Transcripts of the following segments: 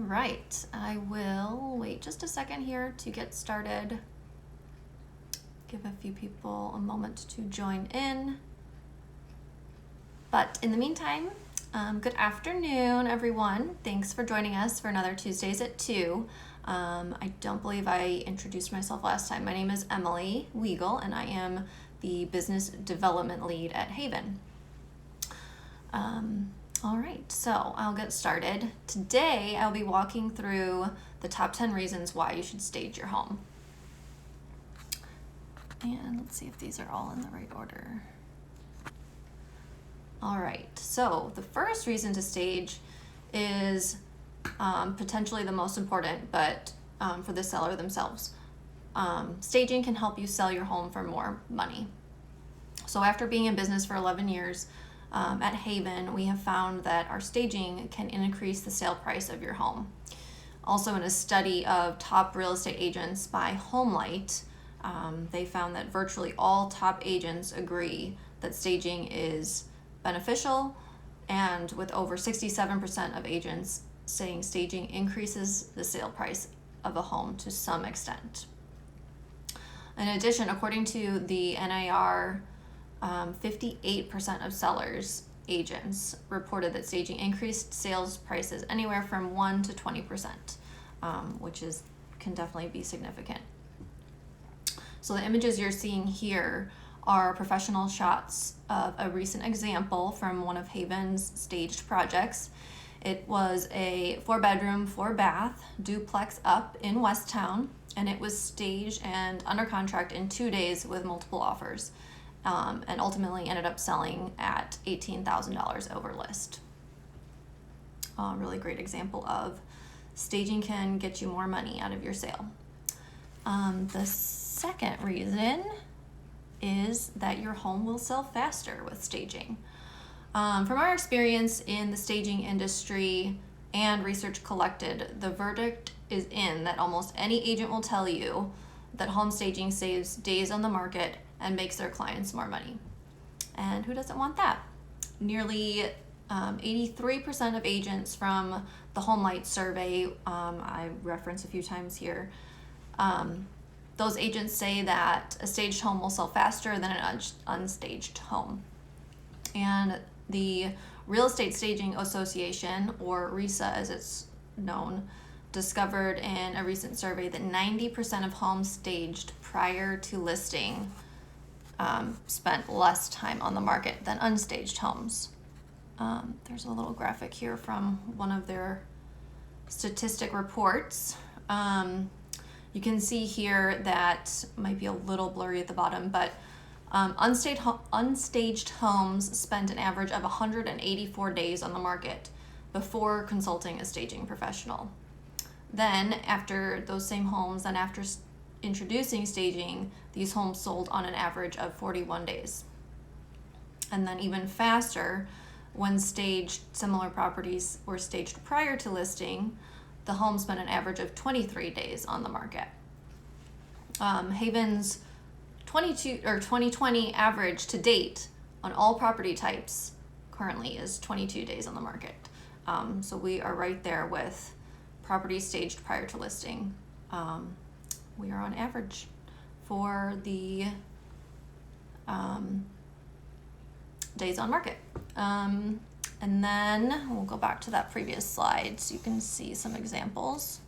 right, I will wait just a second here to get started. Give a few people a moment to join in. But in the meantime, good afternoon, everyone. Thanks for joining us for another Tuesdays at 2. I don't believe I introduced myself last time. My name is Emily Weigel, and I am the Business Development Lead at Haven. All right, so I'll get started. Today, I'll be walking through the top 10 reasons why you should stage your home. And let's see if these are all in the right order. All right, so the first reason to stage is potentially the most important, but for the seller themselves. Staging can help you sell your home for more money. So after being in business for 11 years, at Haven, we have found that our staging can increase the sale price of your home. Also, in a study of top real estate agents by HomeLight, they found that virtually all top agents agree that staging is beneficial, and with over 67% of agents saying staging increases the sale price of a home to some extent. In addition, according to the NAR, 58% of sellers agents reported that staging increased sales prices anywhere from 1 to 20%, which can definitely be significant. So the images you're seeing here are professional shots of a recent example from one of Haven's staged projects. It was a 4-bedroom, 4-bath duplex up in Westtown, and it was staged and under contract in 2 days with multiple offers. And ultimately ended up selling at $18,000 over list. A really great example of staging can get you more money out of your sale. The second reason is that your home will sell faster with staging. From our experience in the staging industry and research collected, the verdict is in that almost any agent will tell you that home staging saves days on the market and makes their clients more money. And who doesn't want that? Nearly 83% of agents from the HomeLight survey, I reference a few times here, those agents say that a staged home will sell faster than an unstaged home. And the Real Estate Staging Association, or RESA as it's known, discovered in a recent survey that 90% of homes staged prior to listing spent less time on the market than unstaged homes. There's a little graphic here from one of their statistic reports. You can see here that might be a little blurry at the bottom, but unstaged homes spent an average of 184 days on the market before consulting a staging professional. Then after those same homes, and after introducing staging, these homes sold on an average of 41 days. And then even faster, when staged, similar properties were staged prior to listing, the home spent an average of 23 days on the market. Haven's 2020 average to date on all property types currently is 22 days on the market. So we are right there with properties staged prior to listing. We are on average for the days on market. And then we'll go back to that previous slide so you can see some examples.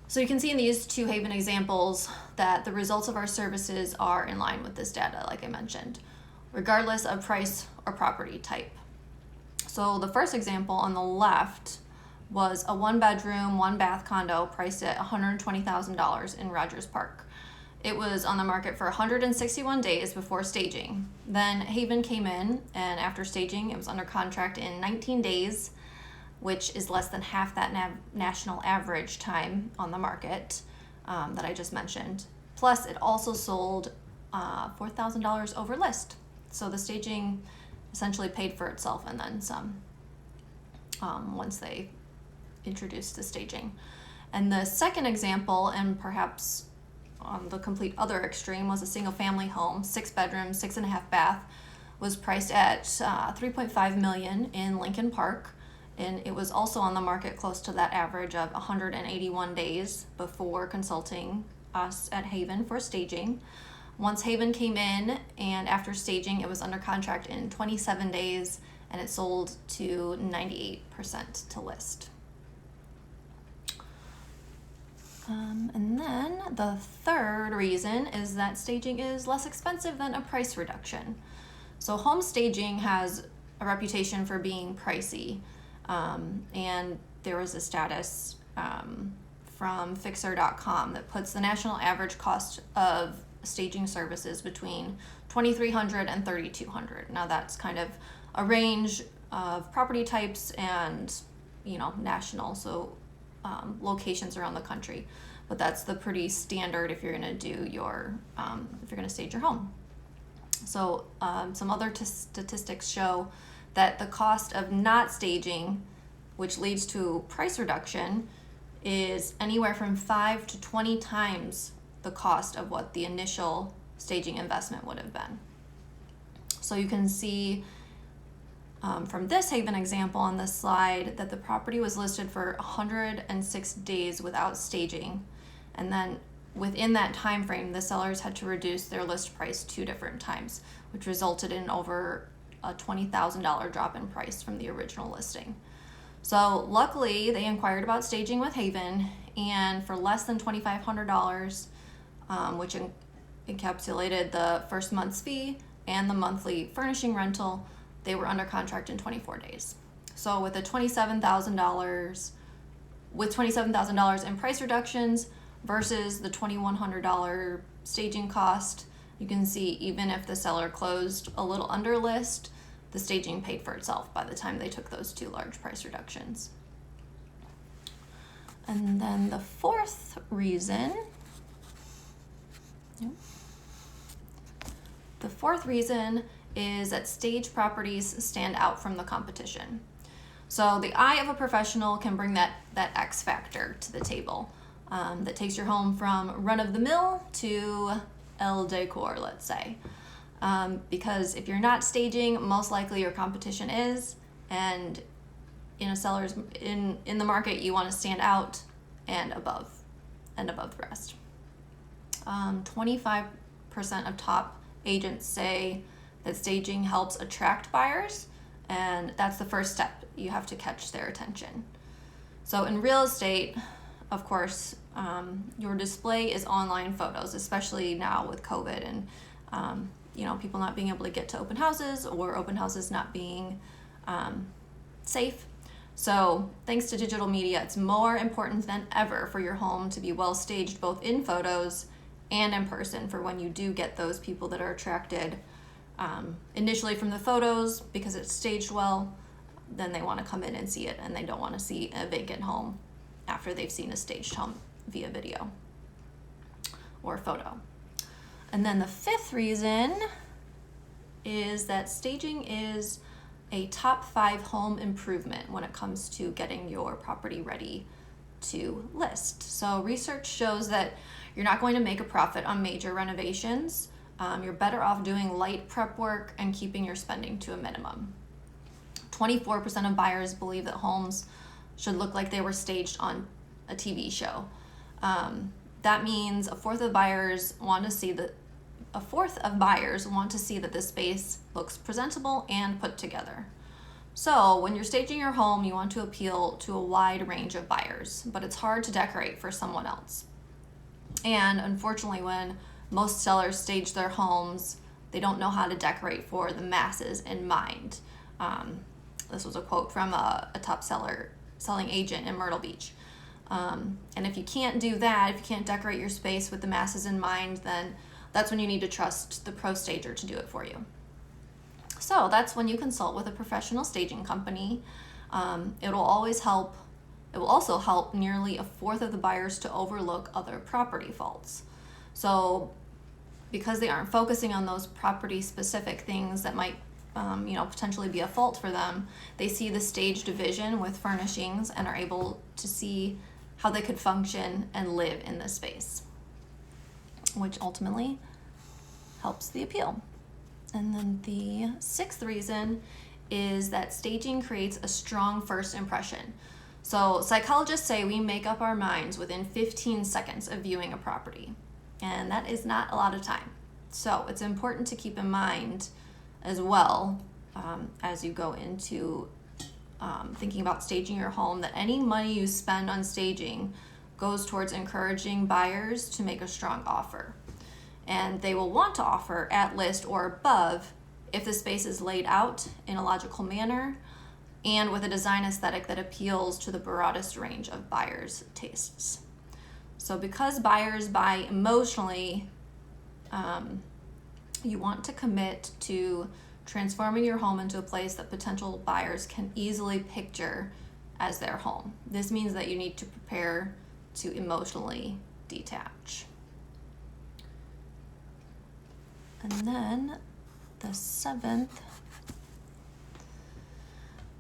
So you can see in these two Haven examples that the results of our services are in line with this data, like I mentioned, regardless of price or property type. So the first example on the left was a 1-bedroom, 1-bath condo priced at $120,000 in Rogers Park. It was on the market for 161 days before staging. Then Haven came in, and after staging, it was under contract in 19 days, which is less than half that national average time on the market that I just mentioned. Plus, it also sold $4,000 over list. So the staging essentially paid for itself and then some once they introduced the staging. And the second example, and perhaps on the complete other extreme, was a single family home, 6 bedrooms, 6.5 bath, was priced at $3.5 million in Lincoln Park. and it was also on the market close to that average of 181 days before consulting us at Haven for staging. Once Haven came in and after staging, it was under contract in 27 days and it sold to 98% to list. And then the third reason is that staging is less expensive than a price reduction. So home staging has a reputation for being pricey, and there was a status from Fixer.com that puts the national average cost of staging services between $2,300 and $3,200. Now that's kind of a range of property types and national, so locations around the country, but that's the pretty standard if you're going to do your if you're going to stage your home. So some other statistics show that the cost of not staging, which leads to price reduction, is anywhere from 5 to 20 times the cost of what the initial staging investment would have been. So you can see from this Haven example on this slide that the property was listed for 106 days without staging, and then within that time frame the sellers had to reduce their list price 2 different times, which resulted in over a $20,000 drop in price from the original listing. So luckily they inquired about staging with Haven, and for less than $2,500, which encapsulated the first month's fee and the monthly furnishing rental, they were under contract in 24 days. So with $27,000 in price reductions versus the $2,100 staging cost, you can see even if the seller closed a little under list, the staging paid for itself by the time they took those 2 large price reductions. And then the fourth reason is that stage properties stand out from the competition. So the eye of a professional can bring that X factor to the table that takes your home from run-of-the-mill to El Decor, let's say. Because if you're not staging, most likely your competition is, and in the market you want to stand out and above the rest. 25% of top agents say that staging helps attract buyers, and that's the first step. You have to catch their attention. So in real estate, of course, your display is online photos, especially now with COVID and people not being able to get to open houses, or open houses not being safe. So thanks to digital media, it's more important than ever for your home to be well staged, both in photos and in person, for when you do get those people that are attracted initially from the photos because it's staged well. Then they want to come in and see it, and they don't want to see a vacant home after they've seen a staged home via video or photo. And then the fifth reason is that staging is a top 5 home improvement when it comes to getting your property ready to list. So research shows that you're not going to make a profit on major renovations. You're better off doing light prep work and keeping your spending to a minimum. 24% of buyers believe that homes should look like they were staged on a TV show. That means a fourth of buyers want to see that the space looks presentable and put together. So when you're staging your home, you want to appeal to a wide range of buyers, but it's hard to decorate for someone else. And unfortunately, when most sellers stage their homes, they don't know how to decorate for the masses in mind. This was a quote from a top selling agent in Myrtle Beach. And if you can't do that, if you can't decorate your space with the masses in mind, then that's when you need to trust the pro stager to do it for you. So that's when you consult with a professional staging company. It will also help nearly a fourth of the buyers to overlook other property faults. So because they aren't focusing on those property specific things that might potentially be a fault for them, they see the staged division with furnishings and are able to see how they could function and live in the space, which ultimately helps the appeal. And then the sixth reason is that staging creates a strong first impression. So psychologists say we make up our minds within 15 seconds of viewing a property, and that is not a lot of time. So it's important to keep in mind as well, as you go into thinking about staging your home, that any money you spend on staging goes towards encouraging buyers to make a strong offer. And they will want to offer at list or above if the space is laid out in a logical manner and with a design aesthetic that appeals to the broadest range of buyers' tastes. So because buyers buy emotionally, you want to commit to transforming your home into a place that potential buyers can easily picture as their home. This means that you need to prepare to emotionally detach. And then the seventh,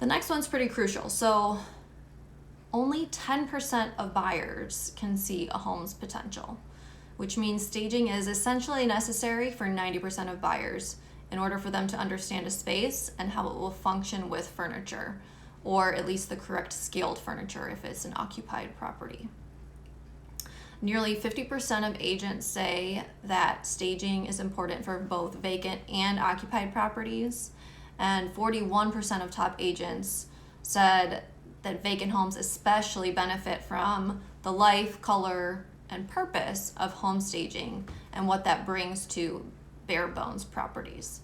the next one's pretty crucial. So only 10% of buyers can see a home's potential, which means staging is essentially necessary for 90% of buyers in order for them to understand a space and how it will function with furniture, or at least the correct scaled furniture if it's an occupied property. Nearly 50% of agents say that staging is important for both vacant and occupied properties, and 41% of top agents said that vacant homes especially benefit from the life, color, and purpose of home staging and what that brings to bare bones properties.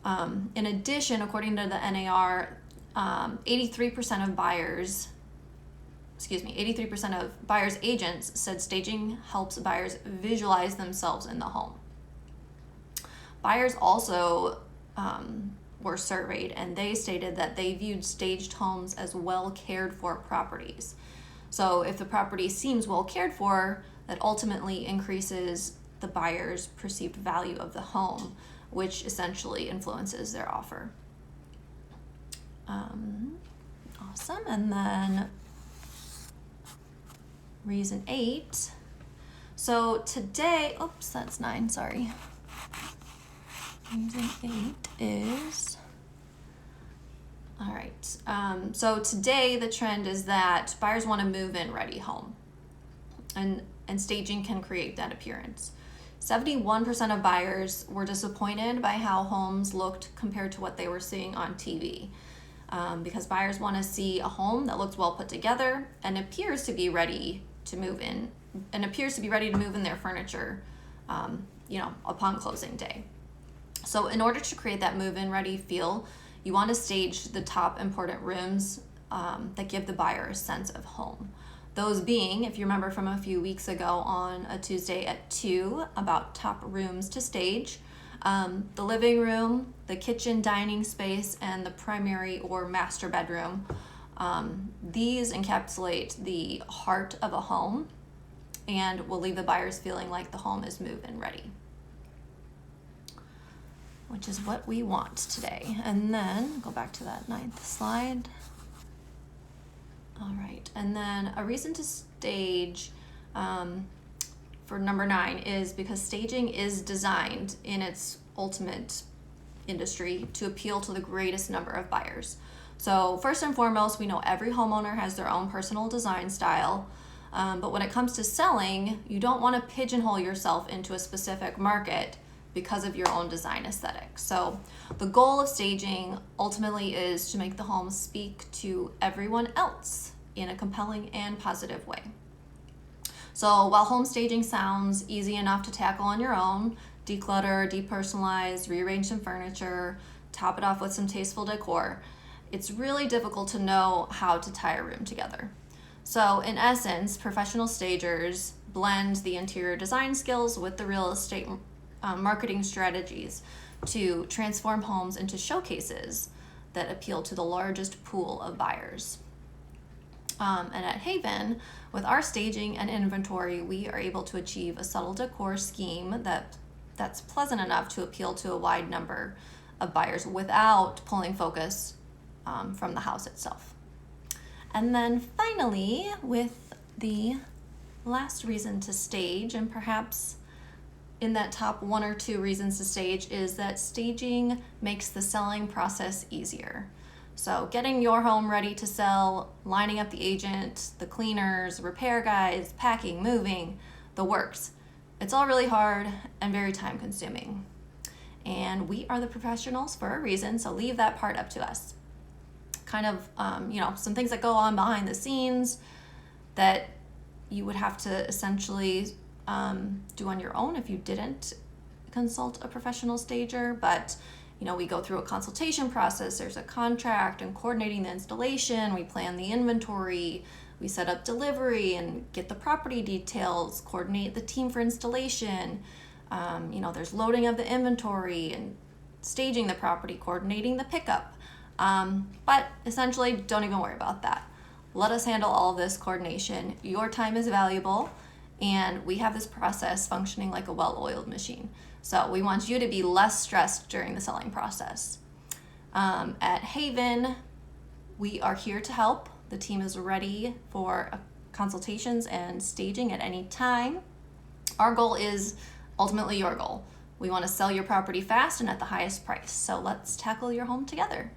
In addition, according to the NAR, 83% of buyers agents said staging helps buyers visualize themselves in the home. Buyers also were surveyed, and they stated that they viewed staged homes as well cared for properties. So if the property seems well cared for, that ultimately increases the buyer's perceived value of the home, which essentially influences their offer. Awesome. And then reason 8. So today, oops, that's 9, sorry. Reason 8 is, all right. So today the trend is that buyers want a move-in ready home, and staging can create that appearance. 71% of buyers were disappointed by how homes looked compared to what they were seeing on TV. Because buyers want to see a home that looks well put together and appears to be ready to move in, their furniture, upon closing day. So in order to create that move-in ready feel, you want to stage the top important rooms that give the buyer a sense of home. Those being, if you remember from a few weeks ago on a Tuesday at 2 about top rooms to stage, the living room, the kitchen dining space, and the primary or master bedroom. These encapsulate the heart of a home and will leave the buyers feeling like the home is move-in ready, which is what we want today. And then go back to that 9th slide. All right, and then a reason to stage for number 9 is because staging is designed in its ultimate industry to appeal to the greatest number of buyers. So first and foremost, we know every homeowner has their own personal design style, but when it comes to selling, you don't want to pigeonhole yourself into a specific market because of your own design aesthetic. So the goal of staging ultimately is to make the home speak to everyone else in a compelling and positive way. So while home staging sounds easy enough to tackle on your own, declutter, depersonalize, rearrange some furniture, top it off with some tasteful decor, it's really difficult to know how to tie a room together. So in essence, professional stagers blend the interior design skills with the real estate marketing strategies to transform homes into showcases that appeal to the largest pool of buyers. And at Haven, with our staging and inventory, we are able to achieve a subtle decor scheme that's pleasant enough to appeal to a wide number of buyers without pulling focus from the house itself. And then finally, with the last reason to stage, and perhaps in that top 1 or 2 reasons to stage is that staging makes the selling process easier. So getting your home ready to sell, lining up the agent, the cleaners, repair guys, packing, moving, the works. It's all really hard and very time consuming. And we are the professionals for a reason, so leave that part up to us. Kind of, some things that go on behind the scenes that you would have to essentially do on your own if you didn't consult a professional stager. But we go through a consultation process. There's a contract and coordinating the installation. We plan the inventory. We set up delivery and get the property details, coordinate the team for installation. There's loading of the inventory and staging the property, coordinating the pickup. But essentially, don't even worry about that. Let us handle all of this coordination. Your time is valuable, and we have this process functioning like a well-oiled machine. So we want you to be less stressed during the selling process. At Haven, we are here to help. The team is ready for consultations and staging at any time. Our goal is ultimately your goal. We want to sell your property fast and at the highest price. So let's tackle your home together.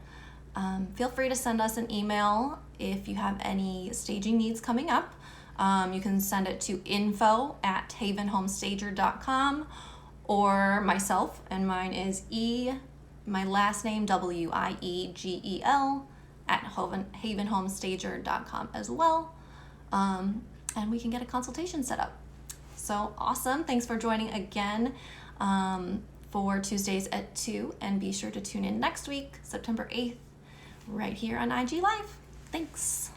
Feel free to send us an email if you have any staging needs coming up. You can send it to info@havenhomestager.com, or myself, and mine is my last name, WIEGEL, at havenhomestager.com as well. And we can get a consultation set up. So awesome. Thanks for joining again for Tuesdays at 2. And be sure to tune in next week, September 8th, right here on IG Live. Thanks.